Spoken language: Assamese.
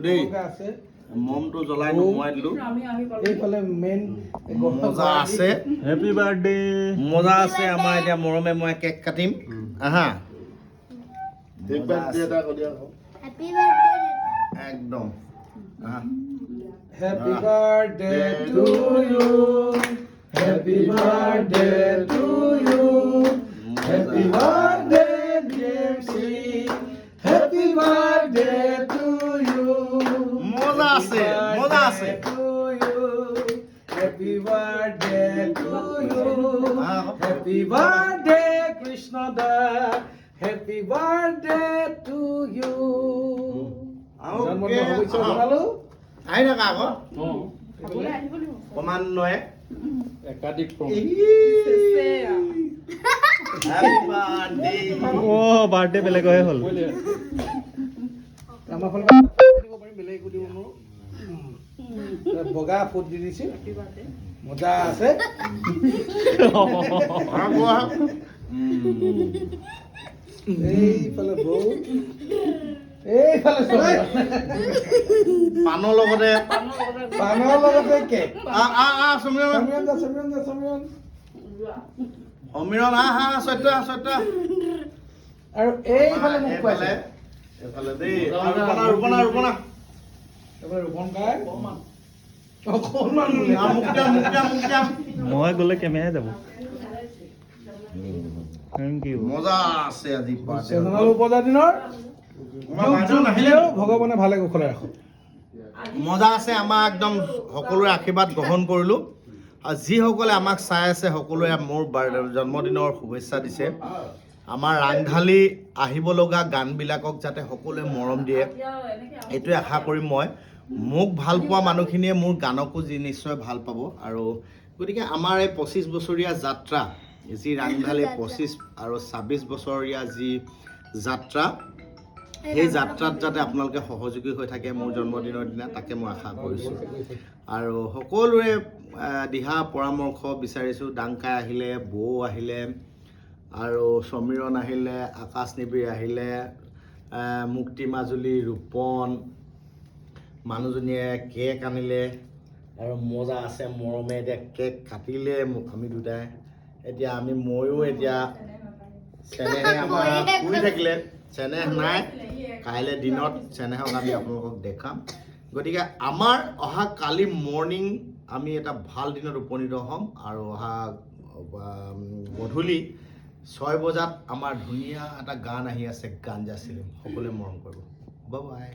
দেই মমটো জ্বলাই নুমাই দিলো এইফালে মেইন মজা আছে হেপী বাৰ্থডে মজা আছে আমাৰ এতিয়া মৰমে মই কেক কাটিম আহা Happy birthday. একদম আহা Happy birthday to you. Happy birthday to you. Happy birthday, dear Sri. Happy birthday to you. মজা আছে মজা আছে To you. Happy birthday to you. Happy birthday, Krishna Da. Happy birthday to you. জন্মদিনৰ শুভেচ্ছা জনালো। আহি থাকা আকৌ ক্ৰমান্বয়ে একাধিক Happy birthday বাৰ্থডে বেলেগ হৈ হ'ল আমাৰ ফালৰ পৰা দিব পাৰিম বেলেগ একো দিব নোৱাৰো বগা ফুট দি দিছে মজা আছে এইফালে বৌ এইফালে পানৰ লগতে পানৰ লগতে কেক সমীৰণ আহা সত্য আৰু এইফালে মোক খুৱাইছে এইফালে দেই ৰুপনা এইফালে ৰোপণ গাই অকণমান মুখ দিয়া মই গ'লে কেমেৰাই যাব থেংক ইউ মজা আছে আজি চেজনাল উপজাতিনৰ ভগৱানে ভালে কুশলে ৰাখক মজা আছে আমাৰ একদম সকলোৰে আশীৰ্বাদ গ্ৰহণ কৰিলোঁ আৰু যিসকলে আমাক চাই আছে সকলোৱে মোৰ জন্মদিনৰ শুভেচ্ছা দিছে আমাৰ ৰাংঢালি আহিব লগা গানবিলাকক যাতে সকলোৱে মৰম দিয়ে এইটোৱে আশা কৰিম মই মোক ভাল পোৱা মানুহখিনিয়ে মোৰ গানকো নিশ্চয় ভাল পাব আৰু গতিকে আমাৰ এই 25 বছৰীয়া যাত্ৰা যি ৰাংঢালি 25 আৰু 26 বছৰীয়া যি যাত্ৰা সেই যাত্ৰাত যাতে আপোনালোকে সহযোগী হৈ থাকে মোৰ জন্মদিনৰ দিনা তাকে মই আশা কৰিছোঁ আৰু সকলোৰে দিহা পৰামৰ্শ বিচাৰিছোঁ ডাংকাই আহিলে বৌ আহিলে আৰু সমীৰণ আহিলে আকাশ নিবিড় আহিলে মুক্তি মাজুলী ৰূপন মানুহজনীয়ে কেক আনিলে আৰু মজা আছে মৰমে এতিয়া কেক কাটিলে আমি দুটাই এতিয়া ময়ো এতিয়া চেনেহে আমাৰ শুই থাকিলে চেনেহ নাই কাইলৈ দিনত চেনেহক আমি আপোনালোকক দেখাম গতিকে আমাৰ অহা কালি মৰ্ণিং আমি এটা ভাল দিনত উপনীত হ'ম আৰু অহা গধূলি 6 বজাত আমাৰ ধুনীয়া এটা গান আহি আছে গাঞ্জা চিলিম সকলোৱে মৰম কৰিব বাই বাই